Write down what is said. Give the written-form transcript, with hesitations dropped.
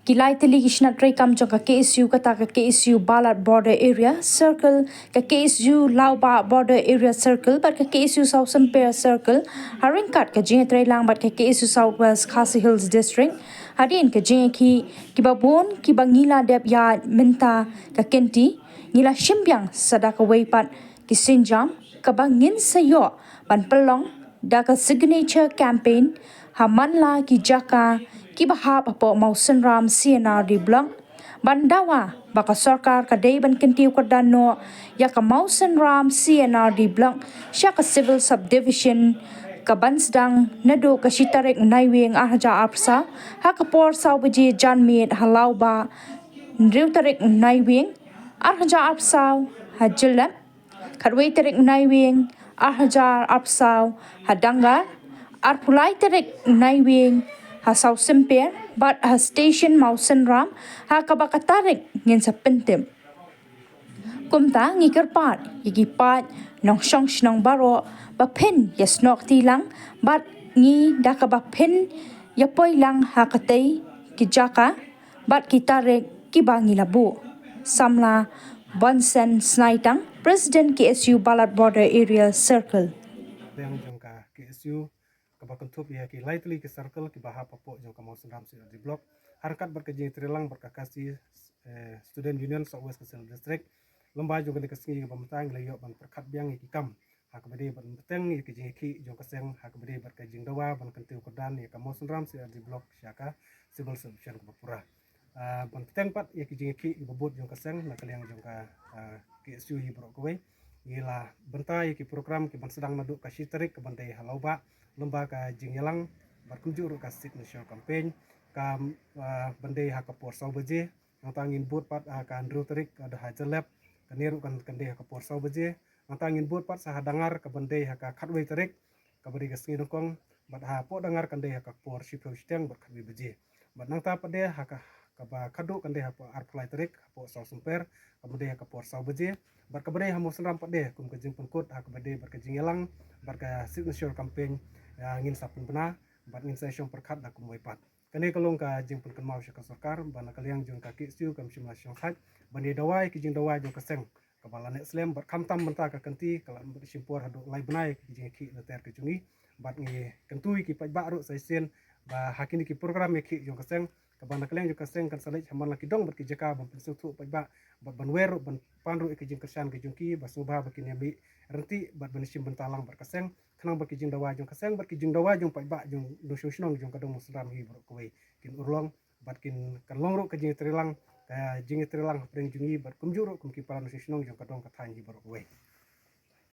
Kilai tili kishna tray kam jong ka KSU kata ka KSU Balat Border Area Circle ka KSU Lauba Border Area Circle bat ka KSU South Sampere Circle haring kat ka jing tray lang bat ka KSU Southwest Khasi Hills District hadin ka jing ki babon ki bangila dep ya minta ka kenti ngila shimbyang sadaka weipat ki sinjam ka bangin sayo ban pelong da ka signature campaign hamanla ki jaka ki bahap apo mau senram CNR di blok bandawa baka sarkar kadai ban kentiu kadano ya ka mau senram CNR di blok sya ka civil subdivision ka bansdang nado ka sitarek naiwing arja apsa ha ka por saubaji janmit halauba ndriu tarek naiwing arja apsa hajelap kadwei tarek naiwing arja apsa hadanga arpulai tarek naiwing ha South Sampere but ha station mau senram ha kabakatarik ngin sa pentem kumta ngikerpat yigipat nong shong shnong baro ba pen yasnok tilang bat ngi daka ba pen yapoi lang ha katay kijaka bat kitarek kibangi labu samla Bonsen Snaitang President KSU Balat Border Area Circle yang jangka KSU kabakan tup ya ki lightly ke circle ki bahap apo jangka mau senram di blok harkat berkeji trilang berkakasi student union Southwest Khasi District lomba jangka dikasih pemerintah ngelayo ban perkat biang ki kam hak bede ban peteng ki ki jangka seng hak bede berkeji dawa ban kentiu kodan ya mau senram di blok syaka civil subdivision Bapura ban peteng pat ya ki bebut jangka seng nak yang jangka KSU hi brok kowe gila bentai ki program ki ban sedang maduk ka sitarik ke bantai halauba lomba ka jingyalang berkunjung ka signature campaign ka bandai ha ka por saubaje nantangin bot pat ka andrew tarik ada hajalap ka neru kan kandai ha ka por saubaje nantangin bot pat sa hadangar ka bandai ha ka khatwei tarik ka bari ka singi kong bat ha po dangar kandai ha ka por shipau steng ber khatwei baje bat nang ta pade ha ka ba kadu kandai ha po arplai tarik po South Sampere ka bandai ha ka por saubaje bar ka badai hamu senram pade kum ka jing pengkut ha ka badai bar ka jingyalang bar ka signature campaign ngin sapun bena bat ngin session perkat da kumoi pat kane kalong ka jing pun mau syaka sarkar bana kaliang jung ka KSU kam simla syong khat bani dawai ki jing dawai jung ka seng ka bala net slam bat kam tam menta ka kanti kala bat simpor hadu lai benai ki jing ki na ter ka jungi bat ngi kentui ki paj baru saisen ba hakini ki program ki jung ka seng ka bana kaliang jung ka seng kan salai haman laki dong bat ki jaka ban pensu tu paj ba bat ban weru ban panru ki jing kersan ki jung ki basuba ba ki nyambi renti bat ban sim bentalang bat ka seng kanang baki jing dawa jong kaseng baki jing dawa jong pai ba jong do shoshnong jong kadong musram hi bro kowe kin urlong bat kin kan longro ka jing trilang ka jing trilang pring jungi bat kumjuro kum ki paran shoshnong jong kadong kathan hi bro kowe